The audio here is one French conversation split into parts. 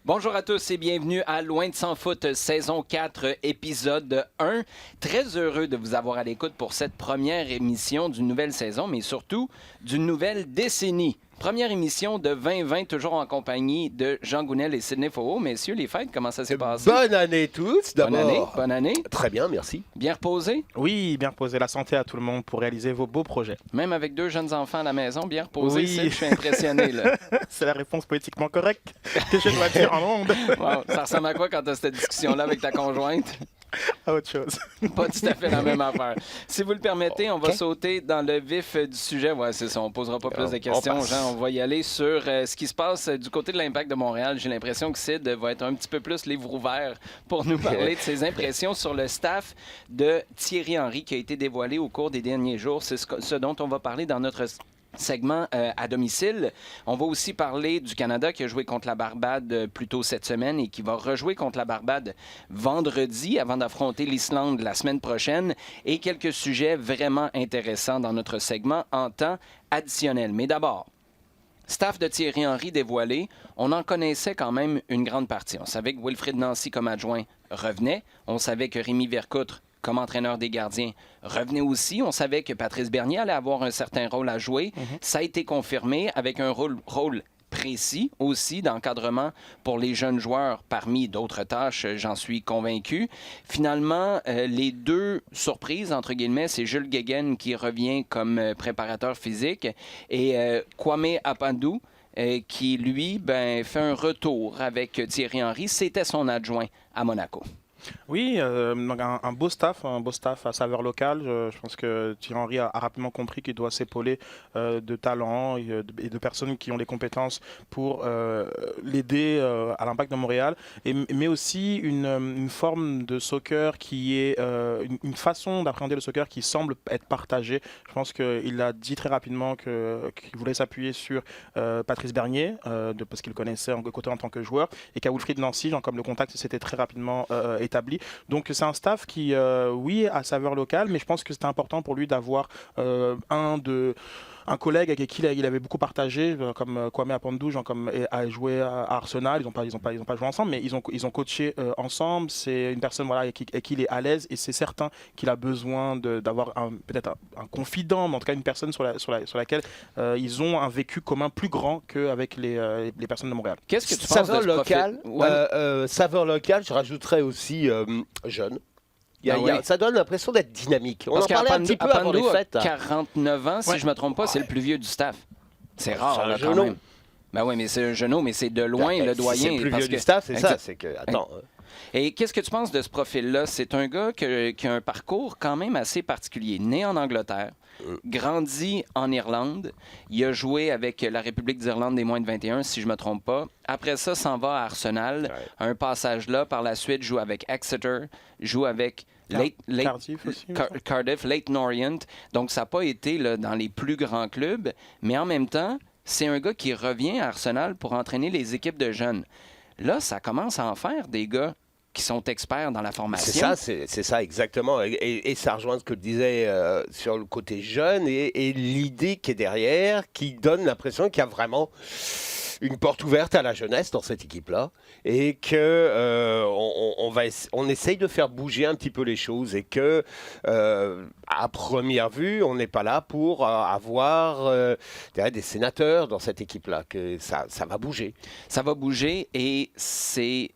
Bonjour à tous et bienvenue à Loin de Sans Foot, saison 4, épisode 1. Très heureux de vous avoir à l'écoute pour cette première émission d'une nouvelle saison, mais surtout d'une nouvelle décennie. Première émission de 2020, toujours en compagnie de Jean Gounel et Sidney Faux. Messieurs, les fêtes, comment ça s'est passé? Bonne année tous, d'abord. Bonne année. Très bien, merci. Bien reposé? Oui, bien reposé. La santé à tout le monde pour réaliser vos beaux projets. Même avec 2 jeunes enfants à la maison, bien reposé, Oui. je suis impressionné. Là. C'est la réponse politiquement correcte que je dois dire en ondes. Wow, ça ressemble à quoi quand tu as cette discussion-là avec ta conjointe? À autre chose. Pas tout à fait la même affaire. Si vous le permettez, on va sauter dans le vif du sujet. Ouais, c'est ça, on ne posera pas plus de questions, Jean. On va y aller sur ce qui se passe du côté de l'Impact de Montréal. J'ai l'impression que Sid va être un petit peu plus livre ouvert pour nous parler de ses impressions sur le staff de Thierry Henry qui a été dévoilé au cours des derniers jours. C'est ce dont on va parler dans notre segment à domicile. On va aussi parler du Canada qui a joué contre la Barbade plus tôt cette semaine et qui va rejouer contre la Barbade vendredi avant d'affronter l'Islande la semaine prochaine et quelques sujets vraiment intéressants dans notre segment en temps additionnel. Mais d'abord, staff de Thierry Henry dévoilé, on en connaissait quand même une grande partie. On savait que Wilfried Nancy comme adjoint revenait. On savait que Rémi Vercoutre comme entraîneur des gardiens, revenait aussi. On savait que Patrice Bernier allait avoir un certain rôle à jouer. Ça a été confirmé avec un rôle précis aussi d'encadrement pour les jeunes joueurs parmi d'autres tâches, j'en suis convaincu. Finalement, les 2 surprises, entre guillemets, c'est Jules Guéguen qui revient comme préparateur physique et Kwame Apandou qui, lui, fait un retour avec Thierry Henry. C'était son adjoint à Monaco. Oui, donc un beau staff à saveur locale. Je pense que Thierry Henry a rapidement compris qu'il doit s'épauler de talents et de personnes qui ont les compétences pour l'aider à l'Impact de Montréal, mais aussi une forme de soccer qui est une façon d'appréhender le soccer qui semble être partagée. Je pense qu'il a dit très rapidement qu'il voulait s'appuyer sur Patrice Bernier, parce qu'il le connaissait en tant que joueur, et qu'à Wilfried Nancy, comme le contact s'était très rapidement établi. Donc c'est un staff qui, oui, a saveur locale, mais je pense que c'était important pour lui d'avoir un collègue avec qui il avait beaucoup partagé, comme Kwame Apandou, a joué à Arsenal. Ils n'ont pas joué ensemble, mais ils ont coaché ensemble. C'est une personne avec qui il est à l'aise et c'est certain qu'il a besoin d'avoir peut-être un confident, mais en tout cas une personne sur laquelle ils ont un vécu commun plus grand qu'avec les personnes de Montréal. Qu'est-ce que tu penses saveur de ce locale, saveur locale, je rajouterais aussi jeune. Ça donne l'impression d'être dynamique. On en parlait un petit peu avant les fêtes. A 49 ans, si je ne me trompe pas, c'est le plus vieux du staff. C'est rare, là, quand même. Ben oui, mais c'est un genou, mais c'est de loin le doyen. C'est le plus vieux du staff, c'est ça. C'est que, attends. Et qu'est-ce que tu penses de ce profil-là? C'est un gars qui a un parcours quand même assez particulier. Né en Angleterre, grandi en Irlande. Il a joué avec la République d'Irlande des moins de 21, si je ne me trompe pas. Après ça, s'en va à Arsenal. Ouais. Un passage là. Par la suite, joue avec Exeter, joue avec Cardiff, Leyton Orient. Donc, ça n'a pas été là, dans les plus grands clubs. Mais en même temps, c'est un gars qui revient à Arsenal pour entraîner les équipes de jeunes. Là, ça commence à en faire des gars qui sont experts dans la formation. C'est ça exactement. Et ça rejoint ce que tu disais sur le côté jeune et l'idée qui est derrière, qui donne l'impression qu'il y a vraiment une porte ouverte à la jeunesse dans cette équipe-là et que on essaye de faire bouger un petit peu les choses et que à première vue, on n'est pas là pour avoir des sénateurs dans cette équipe-là, que ça va bouger. Ça va bouger et c'est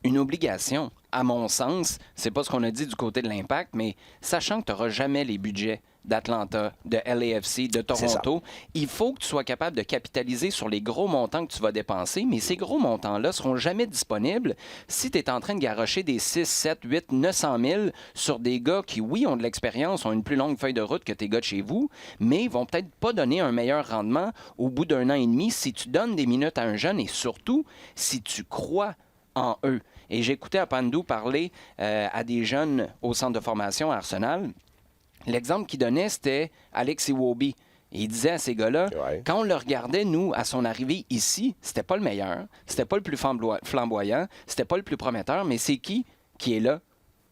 une obligation, à mon sens. C'est pas ce qu'on a dit du côté de l'Impact, mais sachant que tu n'auras jamais les budgets d'Atlanta, de LAFC, de Toronto, il faut que tu sois capable de capitaliser sur les gros montants que tu vas dépenser, mais ces gros montants-là ne seront jamais disponibles si tu es en train de garrocher des 6, 7, 8, 900 000 sur des gars qui, oui, ont de l'expérience, ont une plus longue feuille de route que tes gars de chez vous, mais vont peut-être pas donner un meilleur rendement au bout d'un an et demi si tu donnes des minutes à un jeune et surtout si tu crois en eux. Et j'écoutais Apandou parler à des jeunes au centre de formation à Arsenal. L'exemple qu'il donnait, c'était Alex Iwobi. Et il disait à ces gars-là, quand on le regardait, nous, à son arrivée ici, c'était pas le meilleur, c'était pas le plus flamboyant, c'était pas le plus prometteur, mais c'est qui est là?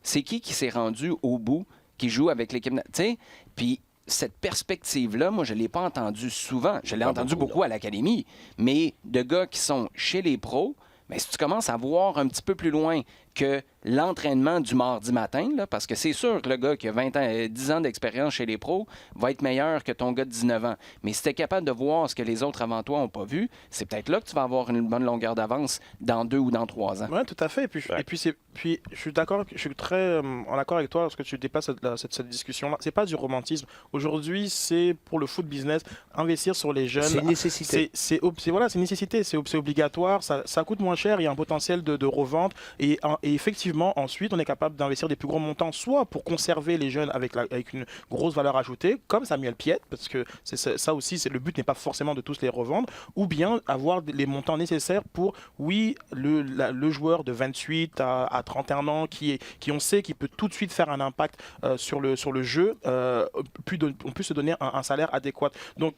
C'est qui s'est rendu au bout, qui joue avec l'équipe? Tu sais, puis cette perspective-là, moi, je ne l'ai pas entendue souvent. Je l'ai entendue beaucoup à l'académie, mais de gars qui sont chez les pros, Mais si tu commences à voir un petit peu plus loin que l'entraînement du mardi matin, là, parce que c'est sûr que le gars qui a 10 ans d'expérience chez les pros va être meilleur que ton gars de 19 ans. Mais si tu es capable de voir ce que les autres avant toi n'ont pas vu, c'est peut-être là que tu vas avoir une bonne longueur d'avance dans 2 ou dans 3 ans. Oui, tout à fait. Et puis je suis d'accord, je suis très en accord avec toi lorsque tu dépasses cette discussion-là. C'est pas du romantisme. Aujourd'hui, c'est pour le foot business, investir sur les jeunes. C'est une nécessité. C'est une nécessité, c'est obligatoire, ça coûte moins cher, il y a un potentiel de revente. Et effectivement, ensuite, on est capable d'investir des plus gros montants, soit pour conserver les jeunes avec une grosse valeur ajoutée, comme Samuel Piette, parce que ça aussi, le but n'est pas forcément de tous les revendre, ou bien avoir les montants nécessaires pour, oui, le joueur de 28 à 31 ans qui on sait qu'il peut tout de suite faire un impact sur le jeu, on peut se donner un salaire adéquat. Donc,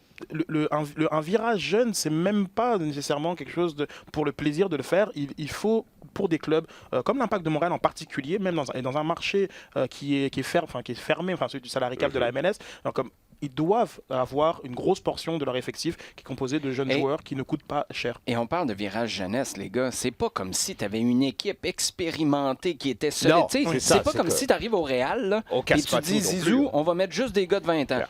un virage jeune, c'est même pas nécessairement quelque chose pour le plaisir de le faire. Il faut, pour des clubs comme l'Impact de Montréal en particulier, même dans un marché qui est fermé, celui du salarié cap de la MLS, donc, ils doivent avoir une grosse portion de leur effectif qui est composé de jeunes joueurs qui ne coûtent pas cher. Et on parle de virage jeunesse, les gars. C'est pas comme si tu avais une équipe expérimentée qui était solide. C'est pas comme si tu arrives au Real là, et tu dis, Zizou, on va mettre juste des gars de 20 ans.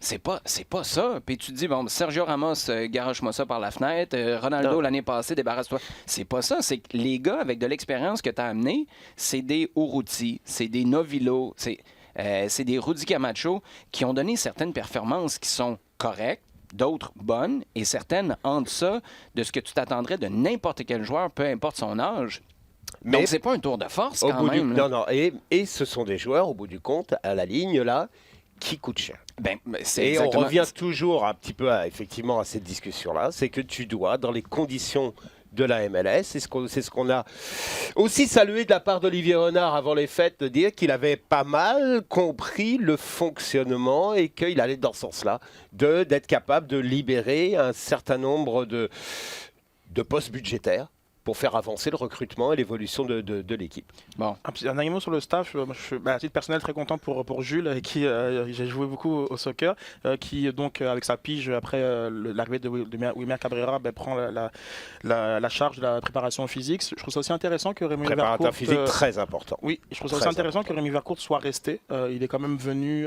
C'est pas ça. Puis tu te dis, bon, Sergio Ramos, garoche-moi ça par la fenêtre. Ronaldo, l'année passée, débarrasse-toi. C'est pas ça. C'est que les gars avec de l'expérience que tu as amené, c'est des Urruti, c'est des Novillo, c'est des Rudy Camacho qui ont donné certaines performances qui sont correctes, d'autres bonnes, et certaines en deçà de ce que tu t'attendrais de n'importe quel joueur, peu importe son âge. Mais donc, c'est pas un tour de force quand même. Non. Et ce sont des joueurs, au bout du compte, à la ligne, là, qui coûtent cher. Et on revient toujours un petit peu à cette discussion-là, c'est que tu dois, dans les conditions de la MLS, c'est ce qu'on a aussi salué de la part d'Olivier Renard avant les fêtes, de dire qu'il avait pas mal compris le fonctionnement et qu'il allait dans ce sens-là, d'être capable de libérer un certain nombre de postes budgétaires pour faire avancer le recrutement et l'évolution de l'équipe. Bon. Un dernier mot sur le staff. Je suis à titre personnel très content pour Jules, avec qui j'ai joué beaucoup au soccer, qui donc avec sa pige après l'arrivée de Wilmer Cabrera prend la charge de la préparation physique. Je trouve ça aussi intéressant que Rémi Vercourt... Préparateur physique très important. Oui, je trouve ça aussi intéressant que Rémi Vercourt soit resté. Il est quand même venu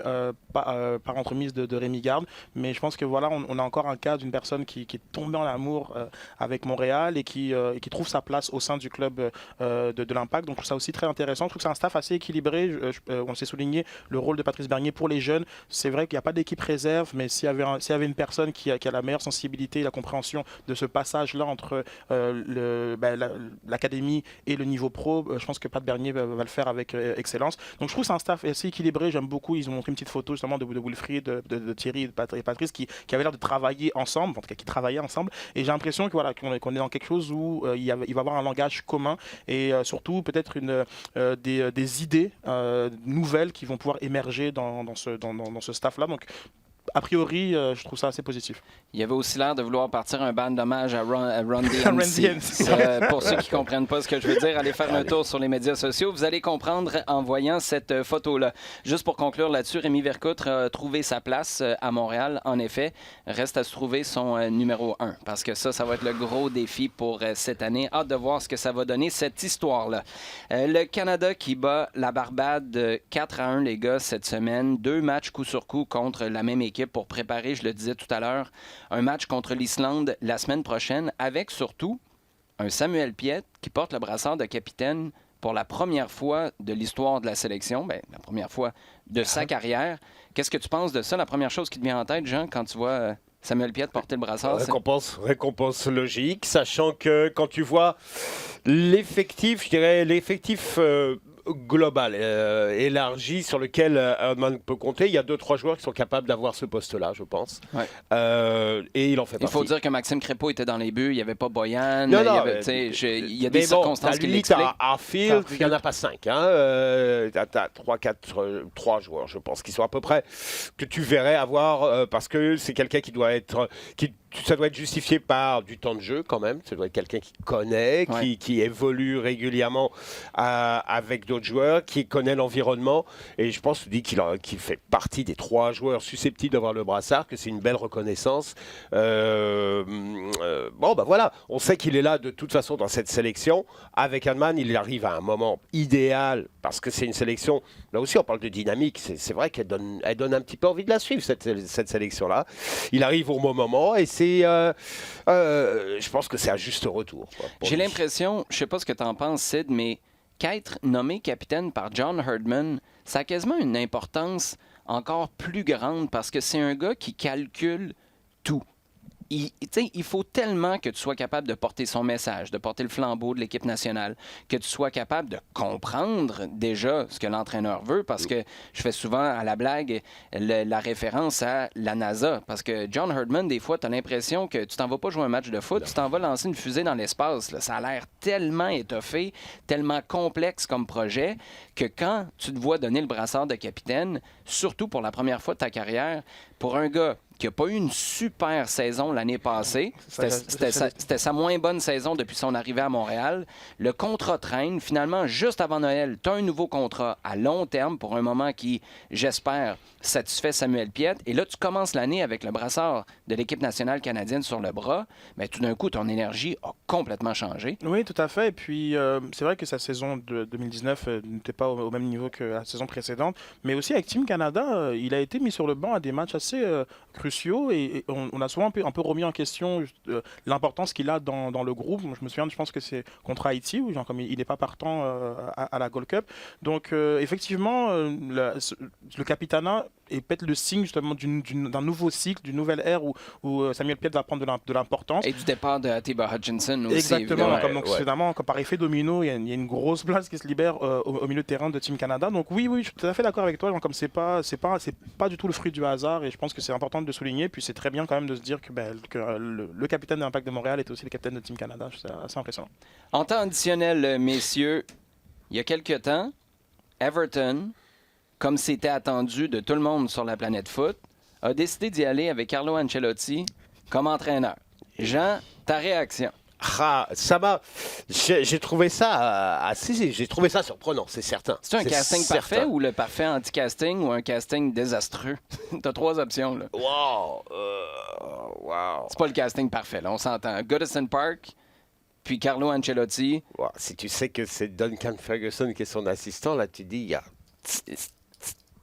par entremise de Rémi Garde, mais je pense que voilà, on a encore un cas d'une personne qui est tombée en amour avec Montréal et qui trouve sa place au sein du club de l'Impact. Donc je trouve ça aussi très intéressant. Je trouve que c'est un staff assez équilibré. On s'est souligné le rôle de Patrice Bernier pour les jeunes. C'est vrai qu'il n'y a pas d'équipe réserve, mais s'il y avait une personne qui a la meilleure sensibilité et la compréhension de ce passage-là entre l'académie et le niveau pro, je pense que Pat Bernier va le faire avec excellence. Donc je trouve que c'est un staff assez équilibré. J'aime beaucoup. Ils ont montré une petite photo justement de Wilfried, de Thierry et Patrice qui avaient l'air de travailler ensemble, en tout cas qui travaillaient ensemble. Et j'ai l'impression qu'on est dans quelque chose où il va y avoir un langage commun et surtout peut-être des idées nouvelles qui vont pouvoir émerger dans ce staff-là. Donc, a priori, je trouve ça assez positif. Il y avait aussi l'air de vouloir partir un band d'hommage à Run DMC. Pour ceux qui ne comprennent pas ce que je veux dire, allez faire un tour sur les médias sociaux. Vous allez comprendre en voyant cette photo-là. Juste pour conclure là-dessus, Rémi Vercourt a trouvé sa place à Montréal. En effet, reste à se trouver son numéro 1 parce que ça va être le gros défi pour cette année. Hâte de voir ce que ça va donner, cette histoire-là. Le Canada qui bat la Barbade 4-1, les gars, cette semaine. 2 matchs coup sur coup contre la même équipe pour préparer, je le disais tout à l'heure, un match contre l'Islande la semaine prochaine, avec surtout un Samuel Piette qui porte le brassard de capitaine pour la première fois de l'histoire de la sélection, la première fois de sa carrière. Qu'est-ce que tu penses de ça? La première chose qui te vient en tête, Jean, quand tu vois Samuel Piette porter le brassard? Récompense logique, sachant que quand tu vois l'effectif, je dirais l'effectif global, élargi, sur lequel Herdman peut compter. Il y a 2-3 joueurs qui sont capables d'avoir ce poste-là, je pense. Ouais. Et il en fait partie. Il faut dire que Maxime Crépeau était dans les buts, il n'y avait pas Boyan, il y a des circonstances qui l'expliquent. Arfield, il n'y en a pas 5. Hein. Tu as 3 joueurs, je pense, qui sont à peu près, que tu verrais avoir, parce que c'est quelqu'un qui doit être... ça doit être justifié par du temps de jeu quand même. Ça doit être quelqu'un qui connaît, qui évolue régulièrement avec d'autres d'autres joueurs, qui connaît l'environnement. Et je pense qu'il fait partie des 3 joueurs susceptibles d'avoir le brassard, que c'est une belle reconnaissance. Voilà, on sait qu'il est là de toute façon dans cette sélection. Avec Handman, il arrive à un moment idéal, parce que c'est une sélection, là aussi on parle de dynamique, c'est vrai qu'elle donne un petit peu envie de la suivre, cette sélection-là. Il arrive au bon moment, et je pense que c'est un juste retour. J'ai l'impression, je sais pas ce que tu en penses, Sid, mais qu'être nommé capitaine par John Herdman, ça a quasiment une importance encore plus grande, parce que c'est un gars qui calcule tout. Il faut tellement que tu sois capable de porter son message, de porter le flambeau de l'équipe nationale, que tu sois capable de comprendre déjà ce que l'entraîneur veut, parce que je fais souvent à la blague la référence à la NASA, parce que John Herdman, des fois, tu as l'impression que tu t'en vas pas jouer un match de foot, tu t'en vas lancer une fusée dans l'espace. Là. Ça a l'air tellement étoffé, tellement complexe comme projet, que quand tu te vois donner le brassard de capitaine, surtout pour la première fois de ta carrière, pour un gars qui n'a pas eu une super saison l'année passée. C'était sa moins bonne saison depuis son arrivée à Montréal. Le contrat traîne. Finalement, juste avant Noël, tu as un nouveau contrat à long terme pour un moment qui, j'espère, satisfait Samuel Piette. Et là, tu commences l'année avec le brassard de l'équipe nationale canadienne sur le bras. Mais tout d'un coup, ton énergie a complètement changé. Oui, tout à fait. Et puis, c'est vrai que sa saison de 2019 n'était pas au même niveau que la saison précédente. Mais aussi avec Team Canada, il a été mis sur le banc à des matchs assez cruciaux. Et on a souvent un peu remis en question l'importance qu'il a dans le groupe. Je me souviens, je pense que c'est contre Haïti, où comme il n'est pas partant à la Gold Cup. Donc, effectivement, le capitanat est peut-être le signe justement d'un nouveau cycle, d'une nouvelle ère où Samuel Piette va prendre de l'importance. Et du départ de Atiba Hutchinson aussi. Exactement. Évidemment, comme par effet domino, il y a une grosse place qui se libère au milieu de terrain de Team Canada. Donc oui, je suis tout à fait d'accord avec toi. Comme c'est pas du tout le fruit du hasard, et je pense que c'est important de le souligner. Puis c'est très bien quand même de se dire que le capitaine de l'Impact de Montréal est aussi le capitaine de Team Canada. C'est assez impressionnant. En temps additionnel, messieurs, il y a quelques temps, Everton, comme c'était attendu de tout le monde sur la planète foot, a décidé d'y aller avec Carlo Ancelotti comme entraîneur. Jean, ta réaction? J'ai trouvé ça j'ai trouvé ça surprenant, c'est certain. C'est un casting parfait ou le parfait anti-casting ou un casting désastreux? T'as 3 options, là. Wow! C'est pas le casting parfait, là, on s'entend. Goodison Park, puis Carlo Ancelotti. Wow. Si tu sais que c'est Duncan Ferguson qui est son assistant, là, tu dis,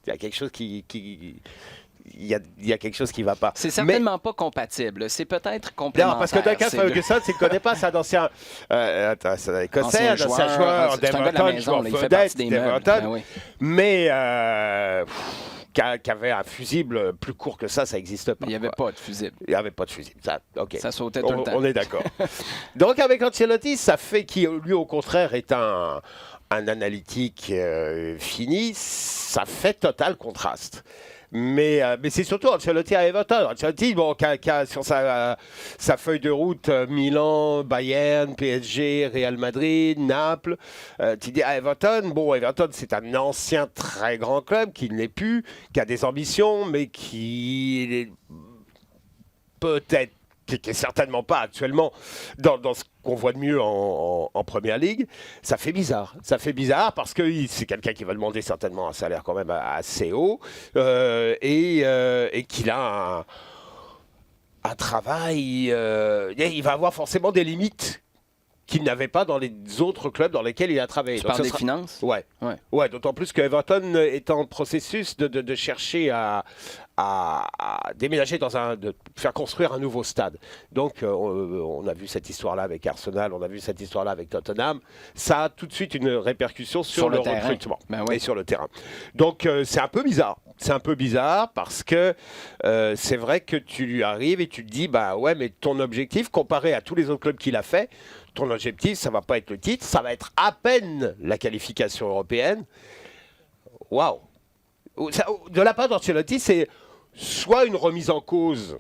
il y a quelque chose il y a quelque chose qui ne va pas. C'est certainement pas compatible. C'est peut-être complémentaire. Non, parce que Duncan Ferguson, tu ne connais pas, c'est un ancien écossais, un ancien joueur d'Everton, joueur vedette d'Everton, mais qui avait un fusible plus court que ça n'existe pas. Il n'y avait pas de fusible. Il n'y avait pas de fusible. Ça sautait tout le temps. On est d'accord. Donc avec Ancelotti, ça fait qu'il, lui, au contraire, est un analytique fini. Ça fait total contraste. Mais c'est surtout Ancelotti à Everton. Ancelotti, qui a sur sa feuille de route Milan, Bayern, PSG, Real Madrid, Naples. Tu dis à Everton, Everton, c'est un ancien très grand club qui ne l'est plus, qui a des ambitions, mais qui peut-être, qui n'est certainement pas actuellement dans ce qu'on voit de mieux en Première Ligue. Ça fait bizarre. Ça fait bizarre parce que c'est quelqu'un qui va demander certainement un salaire quand même assez haut et qu'il a un travail. Il va avoir forcément des limites qu'il n'avait pas dans les autres clubs dans lesquels il a travaillé. Tu parles des finances? Ouais, d'autant plus que Everton est en processus de chercher à déménager de faire construire un nouveau stade. Donc, on a vu cette histoire-là avec Arsenal, on a vu cette histoire-là avec Tottenham. Ça a tout de suite une répercussion sur le recrutement et sur le terrain. Donc, c'est un peu bizarre. C'est un peu bizarre parce que c'est vrai que tu lui arrives et tu te dis, mais ton objectif, comparé à tous les autres clubs qu'il a fait, ton objectif, ça ne va pas être le titre, ça va être à peine la qualification européenne. Waouh! De la part d'Ancelotti, c'est soit une remise en cause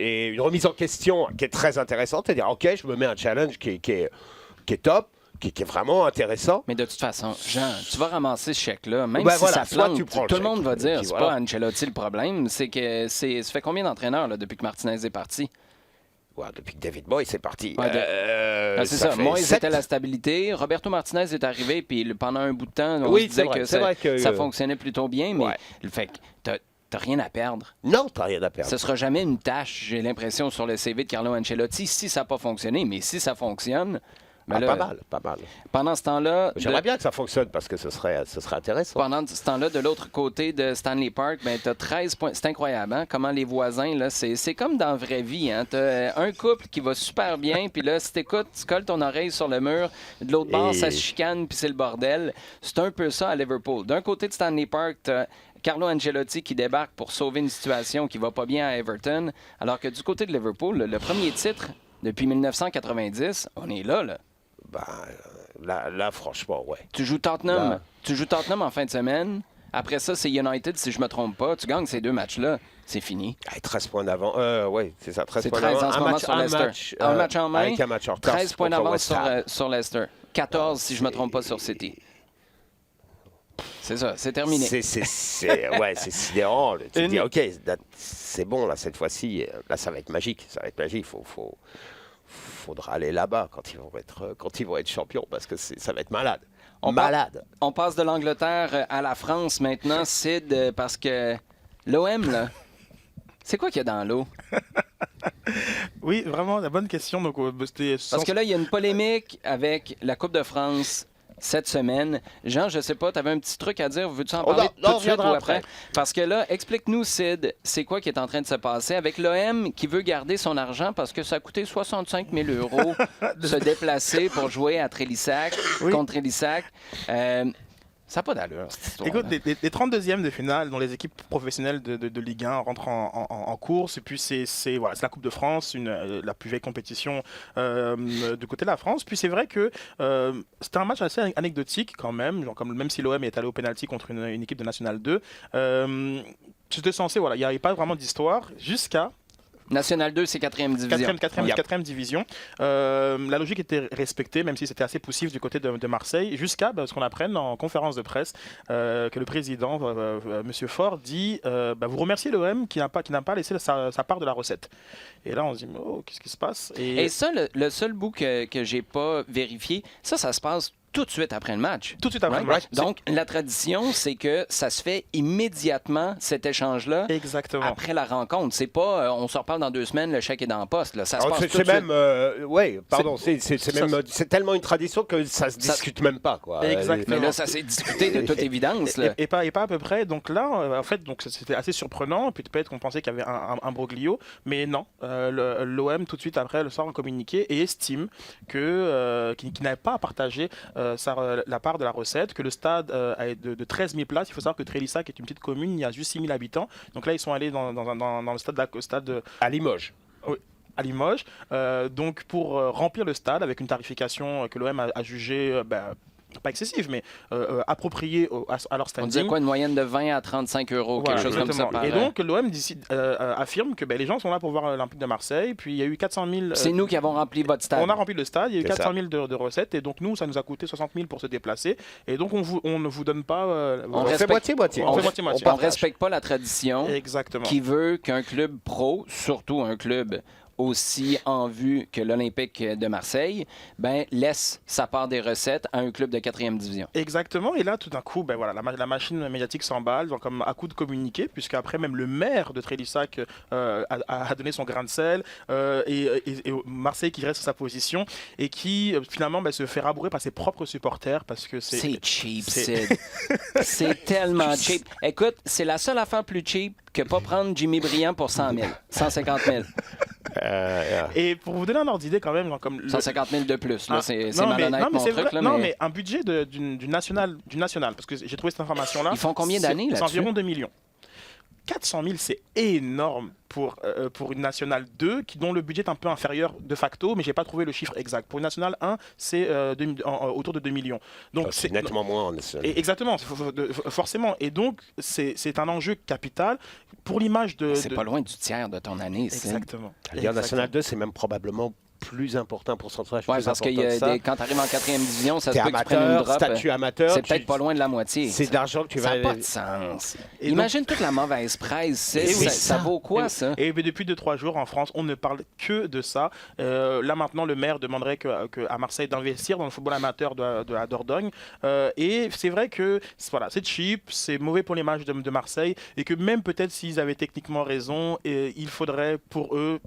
et une remise en question qui est très intéressante, c'est-à-dire, OK, je me mets un challenge qui est top, qui est vraiment intéressant. Mais de toute façon, Jean, tu vas ramasser ce chèque-là, même si ça plante, tout le monde va dire, c'est pas Ancelotti le problème, c'est que ça fait combien d'entraîneurs là, depuis que Martinez est parti? Ouais, depuis que David Moyes est parti. C'est ça. Moyes était la stabilité. Roberto Martinez est arrivé, puis pendant un bout de temps, on se disait que ça fonctionnait plutôt bien, mais le fait que t'as rien à perdre. Non, t'as rien à perdre. Ce sera jamais une tâche, j'ai l'impression, sur le CV de Carlo Ancelotti, si ça n'a pas fonctionné, mais si ça fonctionne... Pas mal. Pendant ce temps-là... J'aimerais bien que ça fonctionne parce que ce serait intéressant. Pendant ce temps-là, de l'autre côté de Stanley Park, tu as 13 points. C'est incroyable, hein? Comment les voisins, là, c'est comme dans la vraie vie. Hein? Tu as un couple qui va super bien, puis là, si t'écoutes, tu colles ton oreille sur le mur, de l'autre bord, ça se chicane, puis c'est le bordel. C'est un peu ça à Liverpool. D'un côté de Stanley Park, tu as Carlo Ancelotti qui débarque pour sauver une situation qui va pas bien à Everton, alors que du côté de Liverpool, le premier titre depuis 1990, on est là. Là, franchement, ouais. Tu joues Tottenham en fin de semaine. Après ça, c'est United, si je me trompe pas. Tu gagnes ces 2 matchs-là. C'est fini. 13 points d'avant. Oui, c'est ça. 13 points d'avant. En ce moment sur Leicester. Un match en main. Avec un match en retard. 13 points d'avance sur Leicester. 14, si je me trompe pas, sur City. C'est ça, c'est terminé. C'est sidérant. Tu te dis, OK, c'est bon, là, cette fois-ci. Là, ça va être magique. Faudra aller là-bas quand ils vont être champions parce que ça va être malade. On passe de l'Angleterre à la France maintenant, Sid, parce que l'OM, là, c'est quoi qu'il y a dans l'eau? Oui, vraiment, la bonne question. Donc, parce que là, il y a une polémique avec la Coupe de France cette semaine. Jean, je sais pas, tu avais un petit truc à dire. Veux-tu en parler tout de suite ou après? Parce que là, explique-nous, Sid, c'est quoi qui est en train de se passer avec l'OM qui veut garder son argent parce que ça a coûté 65 000 € se déplacer pour jouer à Trélissac, contre Trélissac. Ça n'a pas d'allure, cette histoire. Écoute, les 32e de finale dont les équipes professionnelles de Ligue 1 rentrent en course, et puis c'est la Coupe de France, la plus vieille compétition du côté de la France. Puis c'est vrai que c'était un match assez anecdotique quand même, genre, même si l'OM est allé au pénalty contre une équipe de National 2. C'était censé, il n'y avait pas vraiment d'histoire jusqu'à... National 2, c'est 4e division. 4e division. La logique était respectée, même si c'était assez poussif du côté de Marseille, jusqu'à ce qu'on apprenne en conférence de presse que le président, M. Faure, dit vous remerciez l'OM qui n'a pas laissé sa part de la recette. Et là, on se dit, qu'est-ce qui se passe? Et ça, le seul bout que j'ai pas vérifié, ça se passe tout de suite après le match. Tout de suite après le match. Donc, la tradition, c'est que ça se fait immédiatement, cet échange-là. Exactement. Après la rencontre. C'est pas, on se reparle dans 2 semaines, le chèque est dans la poste. Là. Ça se passe tout de suite. C'est tellement une tradition que ça se discute même pas. Quoi. Exactement. Mais là, ça s'est discuté de toute évidence. Là. Et pas à peu près. Donc là, en fait, c'était assez surprenant. Puis peut-être qu'on pensait qu'il y avait un broglio. Mais non. L'OM, tout de suite après, le sort un communiqué et estime qu'il n'avait pas à partager la part de la recette, que le stade a de 13 000 places. Il faut savoir que Trélissac est une petite commune, il y a juste 6 000 habitants. Donc là, ils sont allés dans le stade à Limoges. Oui, à Limoges. Donc pour remplir le stade avec une tarification que l'OM a jugée pas excessive, mais appropriée à leur standing. On disait quoi, une moyenne de 20 à 35 €, quelque chose comme ça. Et donc, l'OM affirme que les gens sont là pour voir l'Olympique de Marseille, puis il y a eu 400 000... C'est nous qui avons rempli votre stade. On a rempli le stade, il y a eu 400 000 de recettes, et donc nous, ça nous a coûté 60 000 pour se déplacer, et donc on ne vous donne pas... on fait moitié-moitié. On ne respecte pas la tradition. Exactement. Qui veut qu'un club pro, surtout un club aussi en vue que l'Olympique de Marseille, laisse sa part des recettes à un club de 4e division. Exactement. Et là, tout d'un coup, la machine médiatique s'emballe, comme à coup de communiqué, puisque après même le maire de Trélissac a donné son grain de sel, et Marseille qui reste sur sa position, et qui finalement se fait rabourer par ses propres supporters, parce que c'est cheap, Sid. C'est tellement cheap. Écoute, c'est la seule affaire plus cheap que pas prendre Jimmy Briand pour 100 000, 150 000. Et pour vous donner un ordre d'idée quand même, 150 000 de plus, là, c'est malhonnête mon truc. Là, mais un budget du national, parce que j'ai trouvé cette information-là. Ils font combien d'années là-dessus? C'est environ 2 millions. 400 000, c'est énorme pour une Nationale 2 dont le budget est un peu inférieur de facto, mais je n'ai pas trouvé le chiffre exact. Pour une Nationale 1, c'est autour de 2 millions. Donc c'est nettement moins en Nationale. Exactement, forcément. Et donc, c'est un enjeu capital pour l'image de... C'est pas loin du tiers de ton année. Exactement. En Nationale 2, c'est même probablement plus important, pourcentage ouais, plus parce important que ça. quand tu arrives en 4e division, ça se T'es peut que tu prennes une amateur, drop. statut amateur. C'est peut-être pas loin de la moitié. C'est de l'argent que tu vas... Ça n'a pas de sens. Et Imagine toute la mauvaise presse. Ça vaut quoi, ça? Et depuis 2-3 jours, en France, on ne parle que de ça. Là, maintenant, le maire demanderait à Marseille d'investir dans le football amateur de la Dordogne. Et c'est vrai que voilà, c'est cheap, c'est mauvais pour l'image de Marseille, et que même peut-être s'ils avaient techniquement raison, il faudrait pour eux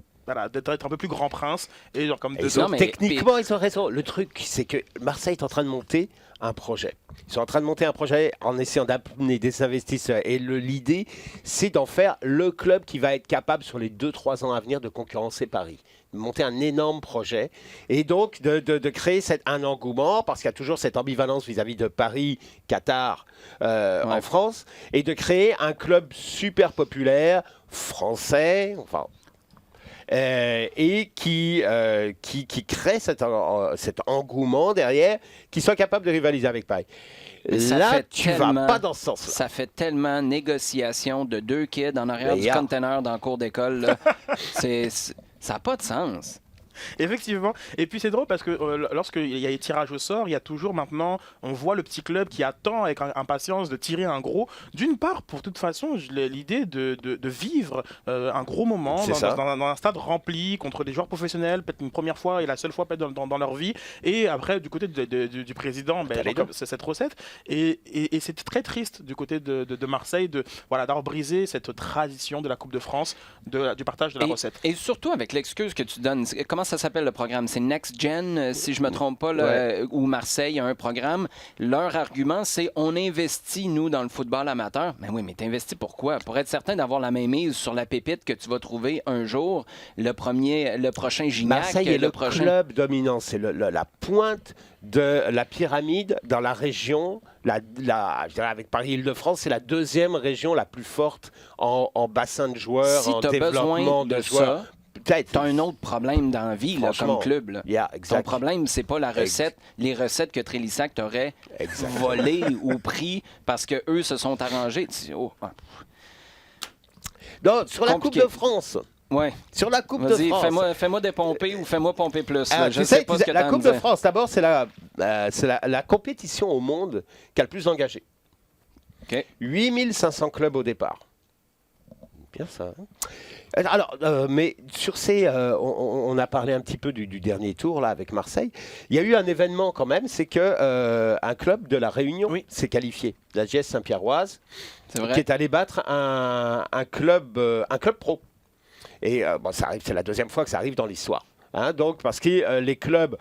d'être un peu plus grand prince. Et genre comme techniquement, ils ont raison. Le truc, c'est que Marseille est en train de monter un projet. Ils sont en train de monter un projet en essayant d'amener des investisseurs. Et l'idée, c'est d'en faire le club qui va être capable, sur les 2-3 ans à venir, de concurrencer Paris. De monter un énorme projet. Et donc, de créer un engouement, parce qu'il y a toujours cette ambivalence vis-à-vis de Paris, Qatar, en France, et de créer un club super populaire, français, enfin... et qui crée cet engouement derrière, qui soit capable de rivaliser avec Paris. Là, tu vas pas dans ce sens-là. Ça fait tellement négociation de 2 kids en arrière du container dans le cours d'école. Ça n'a pas de sens. Effectivement. Et puis c'est drôle parce que lorsqu'il y a les tirages au sort, il y a toujours maintenant, on voit le petit club qui attend avec impatience de tirer un gros. D'une part, pour toute façon, l'idée de vivre un gros moment dans un stade rempli contre des joueurs professionnels, peut-être une première fois et la seule fois peut-être dans leur vie. Et après, du côté du président, c'est cette recette. Et c'est très triste du côté de Marseille d'avoir brisé cette tradition de la Coupe de France, du partage de la recette. Et surtout avec l'excuse que tu donnes. Comment ça s'appelle le programme? C'est Next Gen, si je ne me trompe pas, où Marseille a un programme. Leur argument, c'est on investit, nous, dans le football amateur. Mais oui, mais tu investis pourquoi? Pour être certain d'avoir la même mise sur la pépite que tu vas trouver un jour, le prochain Gignac. Marseille est le club dominant. C'est la pointe de la pyramide dans la région. Je dirais avec Paris-Île-de-France, c'est la 2e région la plus forte en bassin de joueurs, si en développement de joueurs. Tu as un autre problème dans la vie là, comme club. Là. Ton problème, c'est pas la recette, les recettes que Trélissac t'aurait volées ou pris parce qu'eux se sont arrangés. Non, sur la Coupe de France. Ouais. Sur la Coupe de France. Fais-moi dépomper ou fais-moi pomper plus. Je sais pas ce que la Coupe de France, d'abord, c'est la compétition au monde qui a le plus engagé. 8500 clubs au départ. Bien ça. Alors, mais sur on a parlé un petit peu du dernier tour là avec Marseille. Il y a eu un événement quand même, c'est que un club de la Réunion s'est qualifié, la GS Saint-Pierroise, qui est allé battre un club pro. Et ça arrive, c'est la 2e fois que ça arrive dans l'histoire. Donc, parce que les clubs...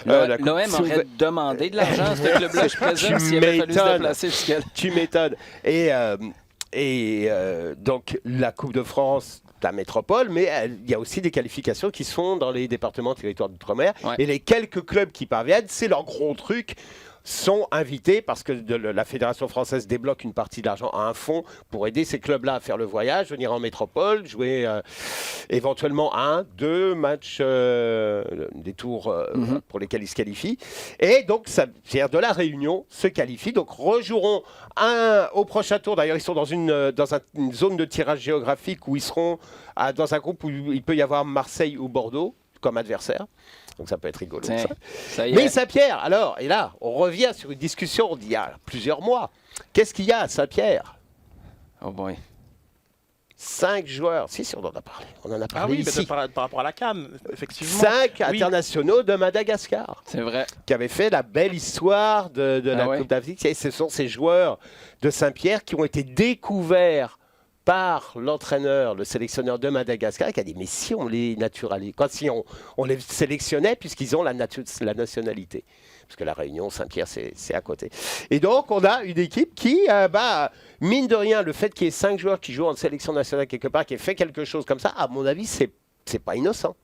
L'OM aurait demandé de l'argent à ce club-là, je présume, s'il avait fallu se déplacer fiscal. Tu m'étonnes. Et donc, la Coupe de France, la métropole, mais il y a aussi des qualifications qui sont dans les départements, territoires d'outre-mer. Ouais. Et les quelques clubs qui parviennent, c'est leur gros truc, sont invités parce que la Fédération française débloque une partie de l'argent à un fonds pour aider ces clubs-là à faire le voyage, venir en métropole, jouer éventuellement 1-2 matchs, des tours pour lesquels ils se qualifient. Et donc, c'est-à-dire de la Réunion se qualifie, donc rejoueront au prochain tour. D'ailleurs, ils sont dans une zone de tirage géographique où ils seront dans un groupe où il peut y avoir Marseille ou Bordeaux comme adversaire. Donc ça peut être rigolo. Mais Saint-Pierre, alors, et là, on revient sur une discussion d'il y a plusieurs mois. Qu'est-ce qu'il y a à Saint-Pierre? Oh boy. 5 joueurs. Si, on en a parlé. On en a parlé ici. Par rapport à la CAN, effectivement. 5 internationaux de Madagascar. C'est vrai. Qui avaient fait la belle histoire de la Coupe d'Afrique. Et ce sont ces joueurs de Saint-Pierre qui ont été découverts par l'entraîneur, le sélectionneur de Madagascar, qui a dit mais si on les naturalisait, si on les sélectionnait puisqu'ils ont la nationalité, parce que la Réunion, Saint-Pierre, c'est à côté. Et donc on a une équipe qui, mine de rien, le fait qu'il y ait 5 joueurs qui jouent en sélection nationale quelque part, qui ait fait quelque chose comme ça, à mon avis, c'est pas innocent.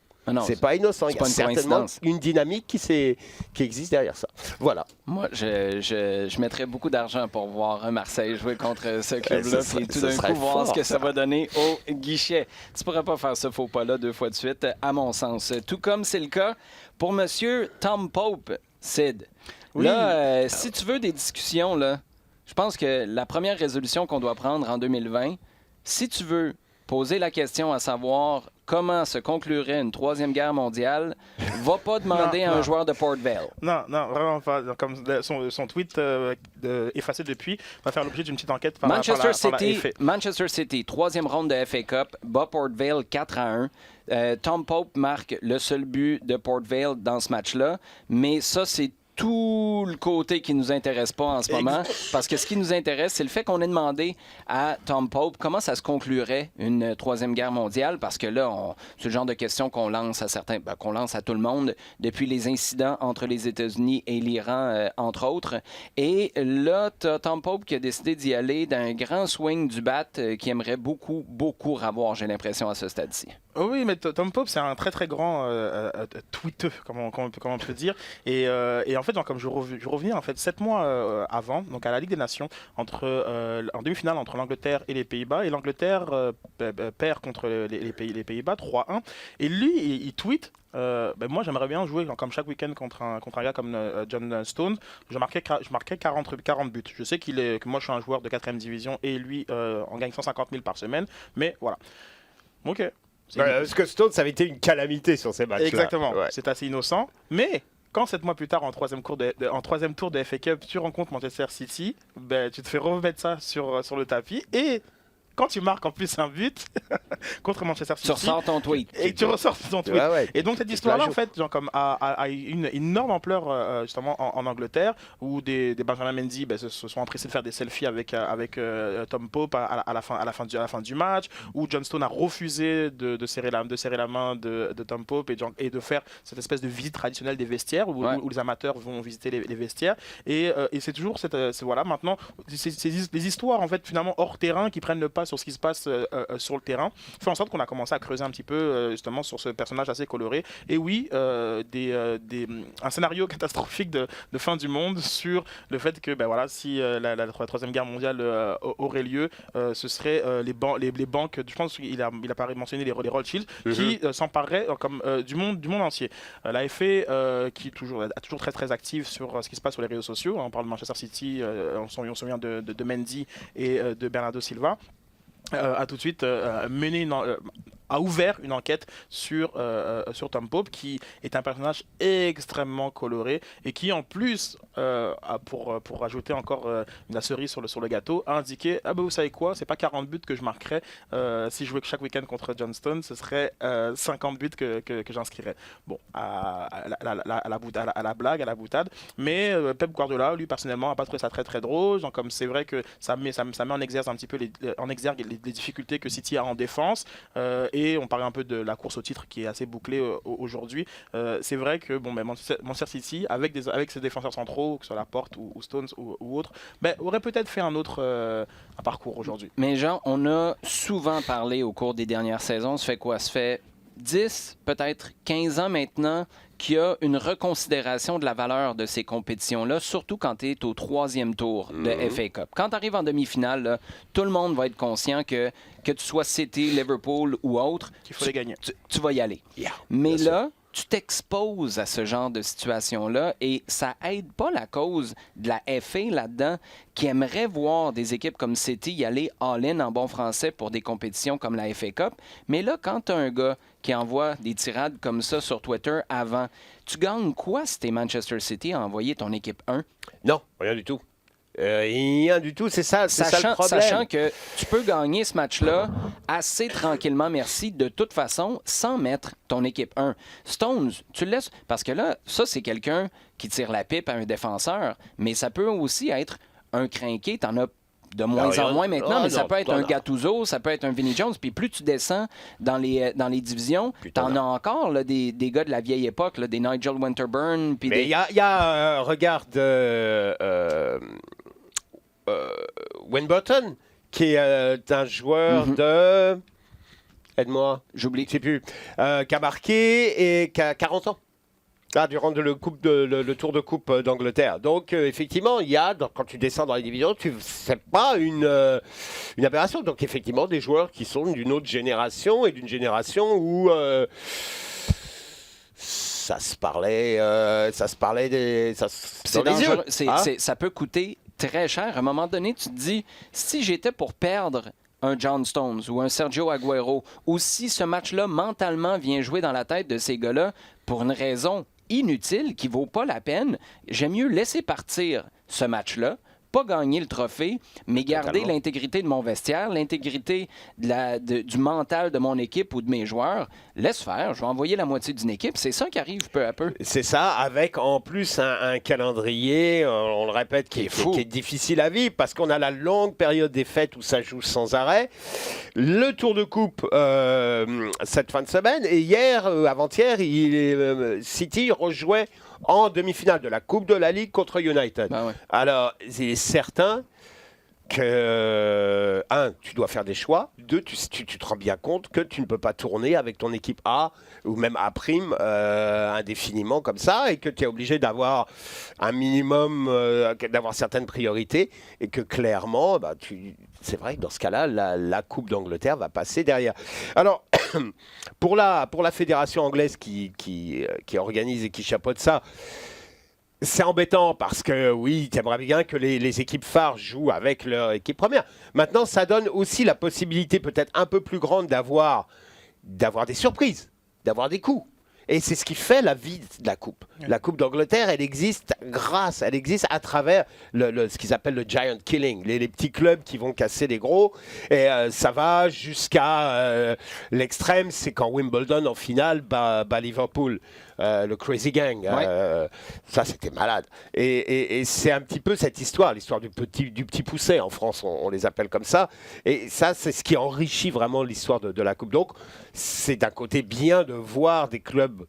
C'est pas innocent. Il y a certainement une dynamique qui existe derrière ça. Voilà. Moi, je mettrais beaucoup d'argent pour voir Marseille jouer contre ce club-là et tout d'un coup voir ce que ça va donner au guichet. Tu pourrais pas faire ce faux pas-là 2 fois de suite, à mon sens. Tout comme c'est le cas pour monsieur Tom Pope, Sid. Oui. Là, si tu veux des discussions, là, je pense que la première résolution qu'on doit prendre en 2020, si tu veux poser la question à savoir comment se conclurait une troisième guerre mondiale, va pas demander à un joueur de Port Vale. Non, vraiment pas. Comme son tweet effacé depuis va faire l'objet d'une petite enquête par Manchester la FA. Manchester City, troisième ronde de FA Cup, bat Port Vale 4-1. Tom Pope marque le seul but de Port Vale dans ce match-là, mais ça, c'est tout le côté qui nous intéresse pas en ce moment, parce que ce qui nous intéresse, c'est le fait qu'on ait demandé à Tom Pope comment ça se conclurait une troisième guerre mondiale, parce que là, c'est le genre de questions qu'on lance à certains, qu'on lance à tout le monde depuis les incidents entre les États-Unis et l'Iran, entre autres. Et là, t'as Tom Pope qui a décidé d'y aller d'un grand swing du bat qui aimerait beaucoup, beaucoup revoir, j'ai l'impression, à ce stade-ci. Oui, mais Tom Pope, c'est un très très grand tweeteux, comme on peut dire. Et en fait, comme je reviens en fait 7 mois avant, donc à la Ligue des Nations, en demi-finale entre l'Angleterre et les Pays-Bas, et l'Angleterre perd contre les Pays-Bas 3-1. Et lui, il tweet. Moi, j'aimerais bien jouer comme chaque week-end contre un gars comme John Stones. Je marquais 40 buts. Je sais que moi, je suis un joueur de 4e division et lui, on gagne 150 000 par semaine. Mais voilà. Ok. Parce que Stones, ça avait été une calamité sur ces matchs-là. Exactement. Ouais. C'est assez innocent. Mais quand 7 mois plus tard, en troisième tour de FA Cup, tu rencontres Manchester City, tu te fais remettre ça sur le tapis et quand tu marques en plus un but contre Manchester City, tu ressors ton tweet. Et tu ressors ton tweet. Ouais. Et donc cette histoire-là, en fait, a une énorme ampleur justement en Angleterre, où des Benjamin Mendy se sont empressés de faire des selfies avec Tom Pope à la fin du match, où John Stone a refusé de serrer la main de Tom Pope et de faire cette espèce de visite traditionnelle des vestiaires, où les amateurs vont visiter les vestiaires. Et c'est toujours maintenant, c'est des histoires en fait finalement hors terrain qui prennent le pas sur ce qui se passe sur le terrain, fait en sorte qu'on a commencé à creuser un petit peu justement sur ce personnage assez coloré. Et oui, un scénario catastrophique de fin du monde sur le fait que si la troisième guerre mondiale aurait lieu, ce serait les banques, je pense qu'il a mentionné les Rothschild, qui s'empareraient du monde entier. La FA qui a toujours très très active sur ce qui se passe sur les réseaux sociaux. On parle de Manchester City, on se souvient de Mendy et de Bernardo Silva. A tout de suite a ouvert une enquête sur Tom Pope, qui est un personnage extrêmement coloré et qui en plus, pour rajouter encore la cerise sur le gâteau, a indiqué vous savez quoi, c'est pas 40 buts que je marquerais si je jouais chaque week-end contre John Stones, ce serait 50 buts que j'inscrirais. Bon, à la blague, à la boutade, mais Pep Guardiola, lui personnellement, a pas trouvé ça très très drôle. Comme c'est vrai que ça met en exergue un petit peu les difficultés que City a en défense. Et on parlait un peu de la course au titre qui est assez bouclée aujourd'hui. C'est vrai que Manchester City, avec ses défenseurs centraux, que ce soit Laporte ou Stones ou autres, aurait peut-être fait un parcours aujourd'hui. Mais Jean, on a souvent parlé au cours des dernières saisons, ça fait 10, peut-être 15 ans maintenant, qu'il y a une reconsidération de la valeur de ces compétitions-là, surtout quand tu es au 3e tour de FA Cup. Quand tu arrives en demi-finale, là, tout le monde va être conscient que tu sois City, Liverpool ou autre, qu'il faut les gagner. Tu vas y aller. Yeah, mais là, tu t'exposes à ce genre de situation-là et ça aide pas la cause de la FA là-dedans, qui aimerait voir des équipes comme City y aller all-in en bon français pour des compétitions comme la FA Cup. Mais là, quand tu as un gars qui envoie des tirades comme ça sur Twitter avant, tu gagnes quoi si t'es Manchester City à envoyer ton équipe 1? Non, rien du tout. Rien du tout, c'est ça le problème. Sachant que tu peux gagner ce match-là assez tranquillement, merci, de toute façon, sans mettre ton équipe 1. Stones, tu le laisses, parce que là, ça, c'est quelqu'un qui tire la pipe à un défenseur, mais ça peut aussi être un crinqué, t'en as de moins en moins maintenant, mais ça peut être un Gattuso, ça peut être un Vinnie Jones, puis plus tu descends dans les divisions, t'en as encore là, des gars de la vieille époque, là, des Nigel Winterburn. Mais il y a regarde Wayne Burton, qui est un joueur de... Aide-moi. J'oublie. Je sais plus. Qui a marqué et qui a 40 ans. Durant le tour de coupe d'Angleterre. Donc, effectivement, il y a, quand tu descends dans les divisions, c'est pas une aberration. Donc, effectivement, des joueurs qui sont d'une autre génération et d'une génération où ça se parlait C'est dangereux. Ça peut coûter très cher. À un moment donné, tu te dis, si j'étais pour perdre un John Stones ou un Sergio Aguero, ou si ce match-là, mentalement, vient jouer dans la tête de ces gars-là pour une raison inutile qui vaut pas la peine, j'aime mieux laisser partir ce match-là, pas gagner le trophée, mais garder l'intégrité de mon vestiaire, l'intégrité du mental de mon équipe ou de mes joueurs. Laisse faire, je vais envoyer la moitié d'une équipe. C'est ça qui arrive peu à peu. C'est ça, avec en plus un calendrier, on le répète, qui est difficile à vivre, parce qu'on a la longue période des fêtes où ça joue sans arrêt. Le tour de coupe cette fin de semaine, et hier, avant-hier, City rejouait en demi-finale de la Coupe de la Ligue contre United. Ben ouais. Alors, il est certain que, tu dois faire des choix. 2, tu te rends bien compte que tu ne peux pas tourner avec ton équipe A ou même A' indéfiniment comme ça, et que tu es obligé d'avoir un minimum, d'avoir certaines priorités, et que clairement, c'est vrai que dans ce cas-là, la Coupe d'Angleterre va passer derrière. Alors, pour la fédération anglaise qui organise et qui chapeaute ça, c'est embêtant parce que oui, tu aimerais bien que les équipes phares jouent avec leur équipe première. Maintenant, ça donne aussi la possibilité peut-être un peu plus grande d'avoir des surprises, d'avoir des coups. Et c'est ce qui fait la vie de la Coupe. La Coupe d'Angleterre, elle existe à travers ce qu'ils appellent le giant killing, les petits clubs qui vont casser les gros. Et ça va jusqu'à l'extrême, c'est quand Wimbledon en finale bat Liverpool. Le Crazy Gang, ça c'était malade. Et c'est un petit peu cette histoire, l'histoire du petit pousset en France, on les appelle comme ça. Et ça, c'est ce qui enrichit vraiment l'histoire de la Coupe. Donc, c'est d'un côté bien de voir des clubs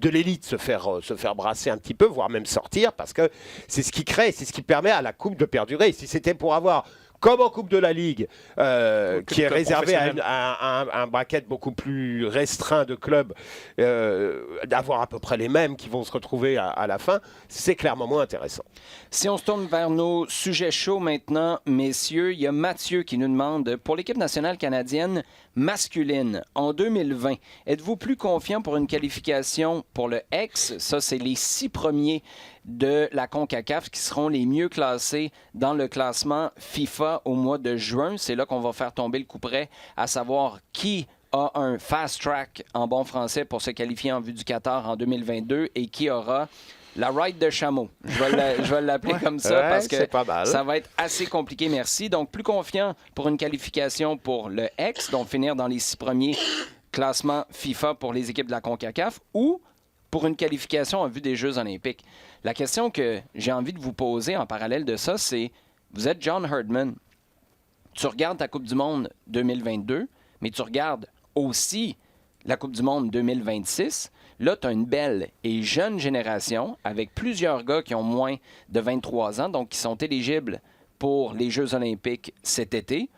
de l'élite se faire brasser un petit peu, voire même sortir, parce que c'est ce qui crée, c'est ce qui permet à la Coupe de perdurer. Si c'était pour avoir, comme en Coupe de la Ligue, qui est réservé à un bracket beaucoup plus restreint de clubs, d'avoir à peu près les mêmes qui vont se retrouver à la fin, c'est clairement moins intéressant. Si on se tourne vers nos sujets chauds maintenant, messieurs, il y a Mathieu qui nous demande, pour l'équipe nationale canadienne masculine, en 2020, êtes-vous plus confiant pour une qualification pour le X? Ça, c'est les 6 premiers de la CONCACAF qui seront les mieux classés dans le classement FIFA au mois de juin. C'est là qu'on va faire tomber le couperet, à savoir qui a un fast track en bon français pour se qualifier en vue du Qatar en 2022 et qui aura la ride de chameau. Je vais l'appeler comme ça parce que ça va être assez compliqué, merci. Donc, plus confiant pour une qualification pour le X, donc finir dans les 6 premiers classements FIFA pour les équipes de la CONCACAF, ou pour une qualification en vue des Jeux olympiques. La question que j'ai envie de vous poser en parallèle de ça, c'est, vous êtes John Herdman, tu regardes ta Coupe du Monde 2022, mais tu regardes aussi la Coupe du Monde 2026. Là, tu as une belle et jeune génération avec plusieurs gars qui ont moins de 23 ans, donc qui sont éligibles pour les Jeux olympiques cet été.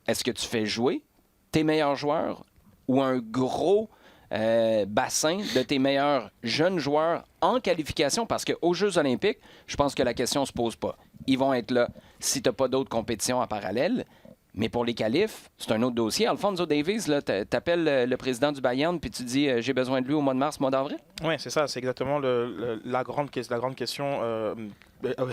Est-ce que tu fais jouer tes meilleurs joueurs ou un gros bassin de tes meilleurs jeunes joueurs en qualification? Parce qu'aux Jeux olympiques, je pense que la question ne se pose pas. Ils vont être là si tu n'as pas d'autres compétitions en parallèle. Mais pour les qualifs, c'est un autre dossier. Alphonso Davies, tu appelles le président du Bayern puis tu dis j'ai besoin de lui au mois de mars, mois d'avril? Oui, c'est ça. C'est exactement la grande question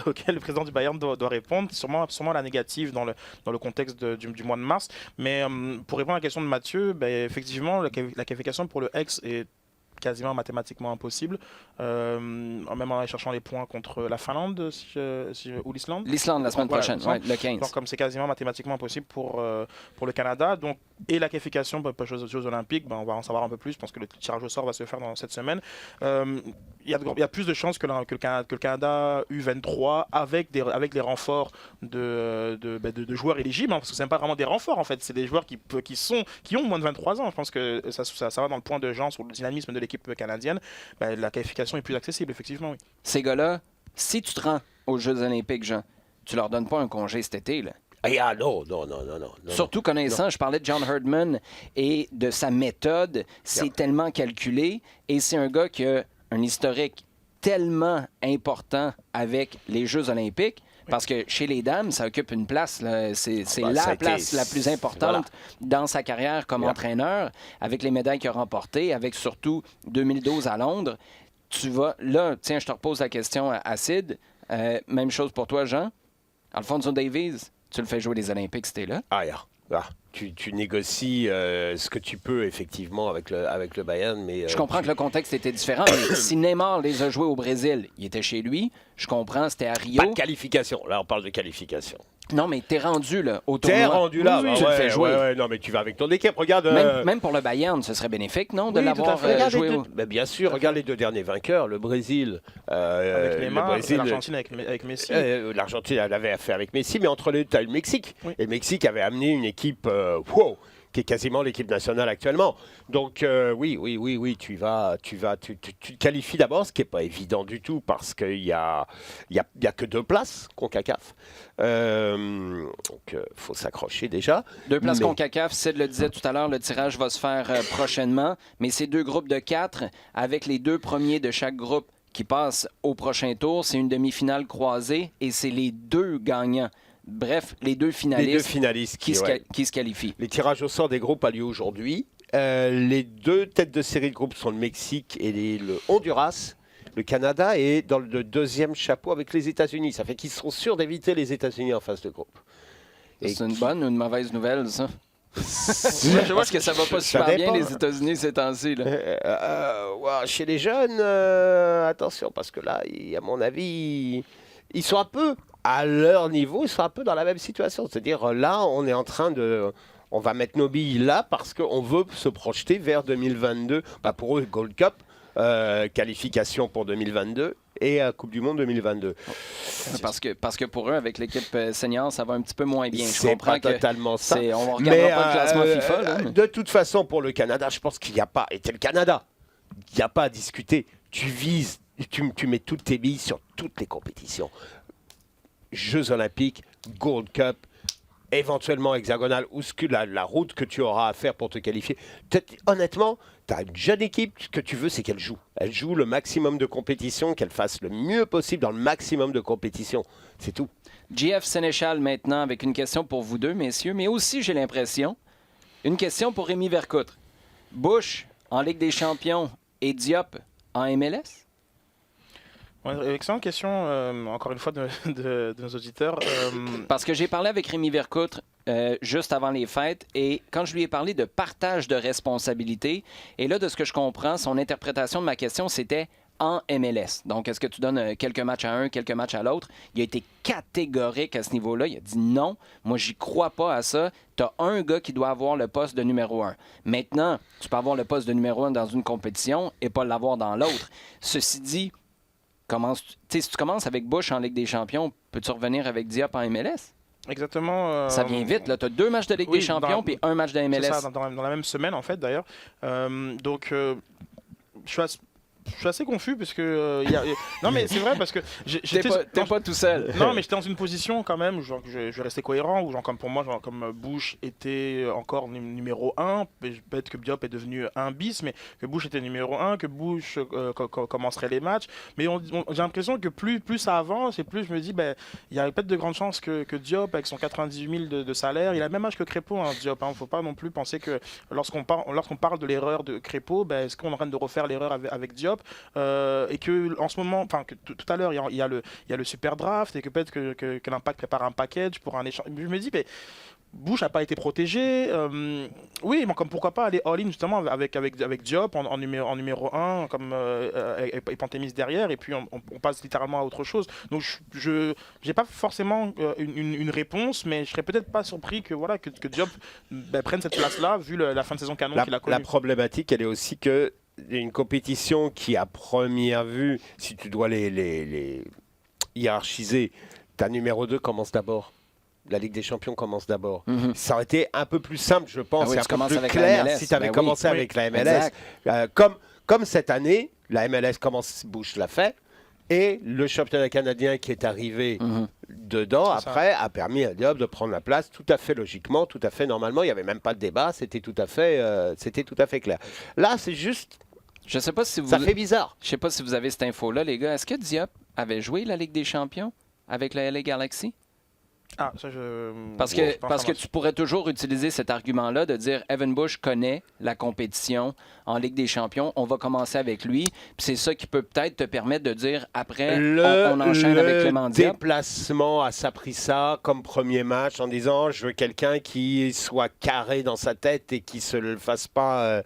auquel le président du Bayern doit répondre. Sûrement la négative dans le contexte du mois de mars. Mais pour répondre à la question de Mathieu, effectivement, la qualification pour le X est quasiment mathématiquement impossible, même en cherchant les points contre la Finlande ou l'Islande. L'Islande la semaine prochaine, le 15. Donc, comme c'est quasiment mathématiquement impossible pour le Canada, donc, et la qualification pour les Jeux olympiques, on va en savoir un peu plus. Je pense que le tirage au sort va se faire dans cette semaine. Il y a plus de chances que le Canada U23 avec les renforts de joueurs éligibles, parce que ce n'est pas vraiment des renforts en fait, c'est des joueurs qui ont moins de 23 ans. Je pense que ça va dans le point de genre sur le dynamisme de l'équipe canadienne. La qualification est plus accessible, effectivement. Oui. Ces gars-là, si tu te rends aux Jeux olympiques, Jean, tu leur donnes pas un congé cet été, là? Non. Surtout connaissant, je parlais de John Herdman et de sa méthode, c'est tellement calculé et c'est un gars qui a un historique tellement important avec les Jeux olympiques. Parce que chez les dames, ça occupe une place, là, c'est la place la plus importante dans sa carrière comme entraîneur, avec les médailles qu'il a remportées, avec surtout 2012 à Londres. Tu vas, là, tiens, je te repose la question à Sid. Même chose pour toi, Jean. Alphonso Davies, tu le fais jouer les Olympiques si t'es là. Tu négocies ce que tu peux effectivement avec le Bayern, mais je comprends que le contexte était différent, mais si Neymar les a joués au Brésil, il était chez lui. Je comprends, c'était à Rio. Pas de qualification. Là, on parle de qualification. Non, mais t'es rendu là au tournoi. T'es rendu là, tu le fais jouer. Non, mais tu vas avec ton équipe. Regarde. Même pour le Bayern, ce serait bénéfique, non, de oui, l'avoir joué. Bien sûr. Regarde les 2 derniers vainqueurs, le Brésil. Avec Neymar, l'Argentine avec Messi. L'Argentine, elle l'avait fait avec Messi, mais entre les deux, tu as le Mexique. Oui. Et le Mexique avait amené une équipe qui est quasiment l'équipe nationale actuellement. Donc oui, tu te qualifies d'abord, ce qui n'est pas évident du tout parce qu'il y a que 2 places CONCACAF. Donc faut s'accrocher déjà. 2 places CONCACAF, Sid le disait tout à l'heure, le tirage va se faire prochainement, mais c'est 2 groupes de 4 avec les 2 premiers de chaque groupe qui passent au prochain tour. C'est une demi-finale croisée et c'est les 2 gagnants. Bref, les 2 finalistes, qui se qualifient. Les tirages au sort des groupes a lieu aujourd'hui. Les 2 têtes de série de groupe sont le Mexique et le Honduras. Le Canada est dans le 2e chapeau avec les États-Unis. Ça fait qu'ils sont sûrs d'éviter les États-Unis en phase de groupe. C'est une bonne ou une mauvaise nouvelle, ça? Je vois que ça va pas super bien, les États-Unis, ces temps-ci. Chez les jeunes, attention, parce que là, à mon avis, ils sont un peu à leur niveau, ils sont un peu dans la même situation. C'est-à-dire, là, on est en train de... On va mettre nos billes là parce qu'on veut se projeter vers 2022. Pour eux, Gold Cup, qualification pour 2022 et Coupe du Monde 2022. Parce que pour eux, avec l'équipe senior, ça va un petit peu moins bien. Je comprends pas totalement ça. On ne regardera pas le classement FIFA. Là, mais... De toute façon, pour le Canada, je pense qu'il n'y a pas... Et c'est le Canada. Il n'y a pas à discuter. Tu vises, tu mets toutes tes billes sur toutes les compétitions. Jeux Olympiques, Gold Cup, éventuellement hexagonal, ou la route que tu auras à faire pour te qualifier. Honnêtement, tu as une jeune équipe, ce que tu veux, c'est qu'elle joue. Elle joue le maximum de compétitions, qu'elle fasse le mieux possible dans le maximum de compétitions. C'est tout. JF Sénéchal maintenant avec une question pour vous deux, messieurs, mais aussi, j'ai l'impression, une question pour Rémi Vercoutre. Bush en Ligue des Champions et Diop en MLS? Excellente question, encore une fois, de nos auditeurs. Parce que j'ai parlé avec Rémi Vercoutre juste avant les fêtes et quand je lui ai parlé de partage de responsabilités, et là, de ce que je comprends, son interprétation de ma question, c'était en MLS. Donc, est-ce que tu donnes quelques matchs à un, quelques matchs à l'autre? Il a été catégorique à ce niveau-là. Il a dit non, moi, j'y crois pas à ça. Tu as un gars qui doit avoir le poste de numéro 1. Maintenant, tu peux avoir le poste de numéro 1 dans une compétition et pas l'avoir dans l'autre. Ceci dit, si tu commences avec Bush en Ligue des Champions, peux-tu revenir avec Diop en MLS? Exactement. Ça vient vite. Tu as 2 matchs de Ligue des Champions puis un match de MLS. C'est ça, dans la même semaine, en fait, d'ailleurs. Donc, je suis assez confus parce que non mais c'est vrai parce que t'es pas tout seul. Non mais j'étais dans une position quand même genre que je vais rester cohérent ou genre comme pour moi genre comme Bush était encore numéro 1, peut-être que Diop est devenu un bis, mais que Bush était numéro 1, que Bush commencerait les matchs, mais j'ai l'impression que plus ça avance et plus je me dis il y a peut-être de grandes chances que Diop avec son 98 000 de salaire, il a le même âge que Crépeau, Diop, faut pas non plus penser que lorsqu'on parle de l'erreur de Crépeau, est-ce qu'on est en train de refaire l'erreur avec Diop? Et que en ce moment, enfin que tout à l'heure il y a le super draft et que peut-être que l'Impact prépare un package pour un échange. Je me dis Bush n'a pas été protégé. Oui, mais comme pourquoi pas aller all-in justement avec Diop en numéro 1 comme et Pantémis derrière et puis on passe littéralement à autre chose. Donc je n'ai pas forcément une réponse, mais je serais peut-être pas surpris que Diop prenne cette place-là vu la fin de saison canon qu'il a connue. La problématique, elle est aussi que une compétition qui, à première vue, si tu dois les hiérarchiser, ta numéro 2 commence d'abord. La Ligue des Champions commence d'abord. Ça aurait été un peu plus simple, je pense, et un peu plus clair si tu avais commencé avec la MLS. Comme cette année, la MLS commence, Bush l'a fait, et le championnat canadien qui est arrivé dedans, après, a permis à Diop de prendre la place tout à fait logiquement, tout à fait normalement. Il n'y avait même pas de débat, c'était tout à fait clair. Là, c'est juste... Ça fait bizarre. Je ne sais pas si vous avez cette info-là, les gars. Est-ce que Diop avait joué la Ligue des Champions avec la LA Galaxy? Ah, ça, Parce que tu pourrais toujours utiliser cet argument-là de dire Evan Bush connaît la compétition en Ligue des Champions, on va commencer avec lui. Puis c'est ça qui peut peut-être te permettre de dire après, on enchaîne avec Clément Diop. Le déplacement à Saprissa comme premier match en disant je veux quelqu'un qui soit carré dans sa tête et qui ne se le fasse pas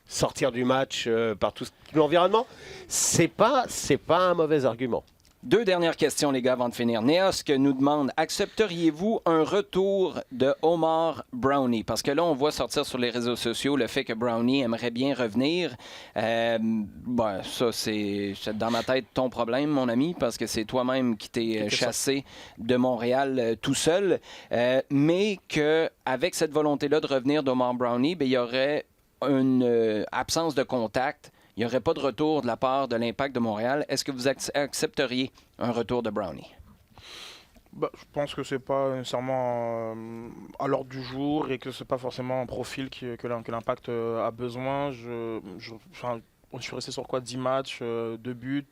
sortir du match par tout l'environnement. C'est pas un mauvais argument. 2 dernières questions, les gars, avant de finir. Néos que nous demande, accepteriez-vous un retour de Omar Brownie? Parce que là, on voit sortir sur les réseaux sociaux le fait que Brownie aimerait bien revenir. Ça, c'est dans ma tête ton problème, mon ami, parce que c'est toi-même qui t'es chassé de Montréal tout seul. Mais qu'avec cette volonté-là de revenir d'Omar Brownie, il y aurait une absence de contact. Il n'y aurait pas de retour de la part de l'Impact de Montréal. Est-ce que vous accepteriez un retour de Brownie? Je pense que c'est pas nécessairement à l'ordre du jour et que c'est pas forcément un profil que l'Impact a besoin. Je suis resté sur quoi? 10 matchs, 2 buts.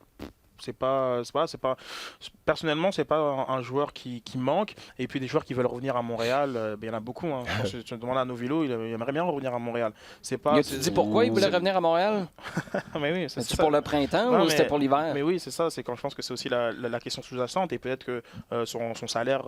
Personnellement, c'est pas un joueur qui manque. Et puis des joueurs qui veulent revenir à Montréal, il y en a beaucoup. Hein. Je te demande à Novilo, il aimerait bien revenir à Montréal. Tu dis pourquoi il voulait revenir à Montréal? Mais oui, c'est pour le printemps ou c'était pour l'hiver? Mais oui, c'est ça. C'est quand je pense que c'est aussi la question sous-jacente et peut-être que son salaire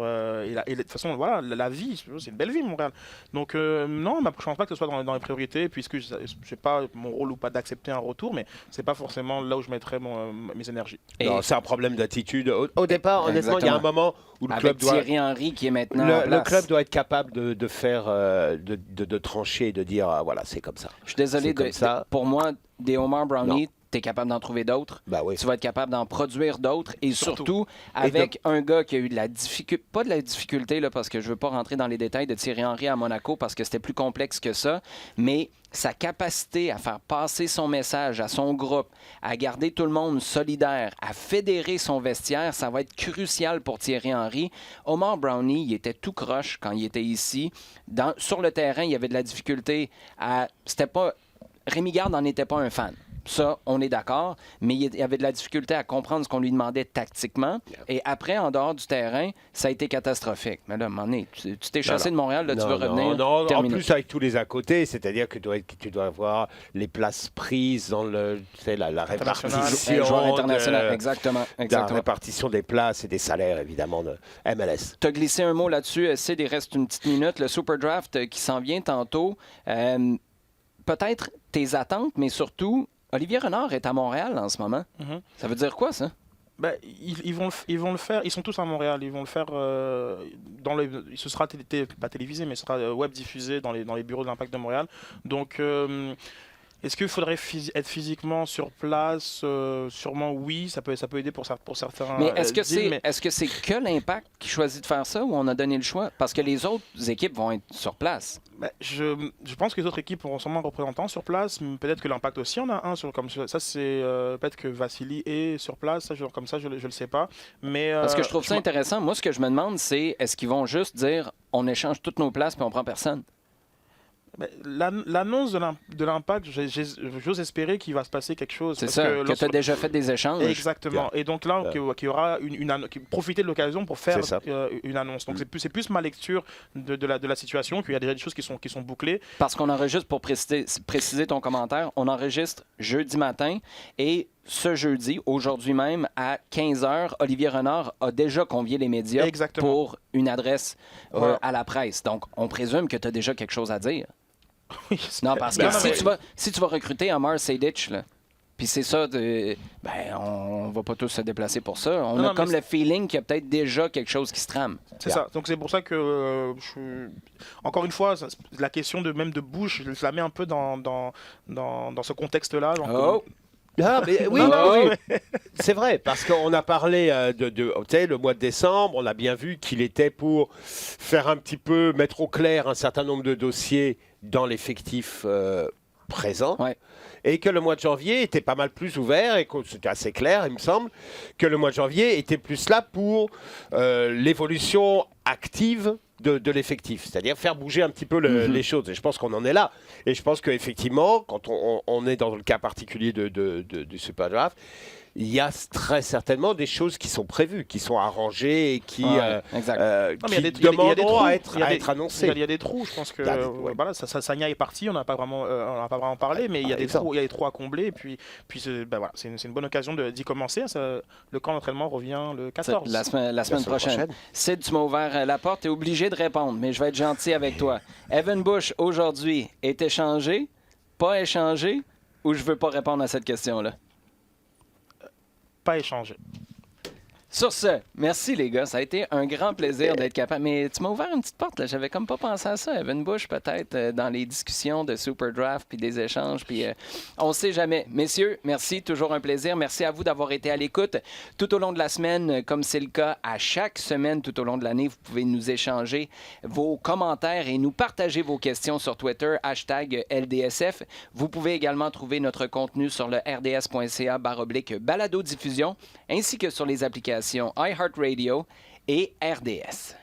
et de toute façon, voilà, la vie, c'est une belle vie, Montréal. Donc non, je ne pense pas que ce soit dans les priorités, puisque je n'ai pas mon rôle ou pas d'accepter un retour, mais c'est pas forcément là où je mettrais mes énergies. Non, c'est un problème d'attitude. Au départ, honnêtement, il y a un moment où le club doit... Thierry Henry qui est maintenant en place. Le club doit être capable de faire, de trancher et de dire, voilà, c'est comme ça. Je suis désolé, pour moi, des Omar Brownie, tu es capable d'en trouver d'autres. Ben oui. Tu vas être capable d'en produire d'autres. Et surtout avec un gars qui a eu de la difficulté, pas de la difficulté, là, parce que je ne veux pas rentrer dans les détails de Thierry Henry à Monaco, parce que c'était plus complexe que ça, mais sa capacité à faire passer son message à son groupe, à garder tout le monde solidaire, à fédérer son vestiaire, ça va être crucial pour Thierry Henry. Omar Brownie, il était tout croche quand il était ici. Sur le terrain, il y avait de la difficulté à... Rémi Garde n'en était pas un fan. Ça, on est d'accord, mais il y avait de la difficulté à comprendre ce qu'on lui demandait tactiquement. Et après, en dehors du terrain, ça a été catastrophique. Mais là, à un moment donné, tu t'es chassé de Montréal, là, tu veux revenir. Non, en plus avec tous les à côté, c'est-à-dire que tu dois avoir les places prises dans la répartition. Joueur international, exactement. La répartition des places et des salaires, évidemment, de MLS. Tu as glissé un mot là-dessus, Sid, il reste une petite minute. Le Super Draft qui s'en vient tantôt. Peut-être tes attentes, mais surtout... Olivier Renard est à Montréal en ce moment. Mm-hmm. Ça veut dire quoi, ça? Ils vont le faire. Ils sont tous à Montréal. Ils vont le faire ce sera pas télévisé, mais ce sera web diffusé dans les bureaux de l'Impact de Montréal. Donc, est-ce qu'il faudrait être physiquement sur place? Sûrement oui, ça peut aider pour certains. Mais est-ce que c'est que l'Impact qui choisit de faire ça ou on a donné le choix? Parce que les autres équipes vont être sur place. Je pense que les autres équipes auront sûrement un représentant sur place. Peut-être que l'Impact aussi en a un. Comme ça, c'est peut-être que Vassili est sur place. Ça, comme ça, je ne le sais pas. Mais, parce que je trouve ça intéressant. Moi, ce que je me demande, c'est est-ce qu'ils vont juste dire on échange toutes nos places puis on prend personne? L'annonce de l'Impact, j'ose espérer qu'il va se passer quelque chose. C'est ça, que tu as déjà fait des échanges. Exactement. Et donc là, qu'il y aura profiter de l'occasion pour faire une annonce. Donc c'est plus ma lecture de la situation, qu'il y a déjà des choses qui sont bouclées. Parce qu'on enregistre, pour préciser ton commentaire, on enregistre jeudi matin et ce jeudi, aujourd'hui même, à 15h, Olivier Renard a déjà convié les médias pour une adresse à la presse. Donc, on présume que tu as déjà quelque chose à dire. Oui, non, parce que si tu vas recruter Amar Sejdic, puis c'est ça, on va pas tous se déplacer pour ça. On a comme le feeling qu'il y a peut-être déjà quelque chose qui se trame. C'est ça. Donc c'est pour ça que, encore une fois, la question de Bush, je la mets un peu dans ce contexte-là. Oui. C'est vrai, parce qu'on a parlé le mois de décembre, on a bien vu qu'il était pour faire un petit peu, mettre au clair un certain nombre de dossiers dans l'effectif présent. Ouais. Et que le mois de janvier était pas mal plus ouvert, et que c'était assez clair, il me semble, que le mois de janvier était plus là pour l'évolution active de l'effectif, c'est-à-dire faire bouger un petit peu les choses. Et je pense qu'on en est là. Et je pense qu'effectivement, quand on est dans le cas particulier du Super Draft, il y a très certainement des choses qui sont prévues, qui sont arrangées et qui demanderont à être annoncées. Il y a des trous, je pense que voilà, Sagna est parti, on n'a pas vraiment parlé, mais il y a des trous à combler. Et puis voilà, c'est une bonne occasion d'y commencer. Le camp d'entraînement revient le 14. La semaine prochaine. Sid, tu m'as ouvert la porte, tu es obligé de répondre, mais je vais être gentil avec toi. Evan Bush, aujourd'hui, est échangé, pas échangé, ou je veux pas répondre à cette question-là? Pas échangé. Sur ce, merci les gars, ça a été un grand plaisir d'être capable. Mais tu m'as ouvert une petite porte, là. J'avais comme pas pensé à ça. Evan Bush, peut-être, dans les discussions de Super Draft puis des échanges. Puis on sait jamais. Messieurs, merci, toujours un plaisir. Merci à vous d'avoir été à l'écoute tout au long de la semaine, comme c'est le cas à chaque semaine tout au long de l'année. Vous pouvez nous échanger vos commentaires et nous partager vos questions sur Twitter, #LDSF. Vous pouvez également trouver notre contenu sur le rds.ca/balado-diffusion, ainsi que sur les applications iHeartRadio et RDS.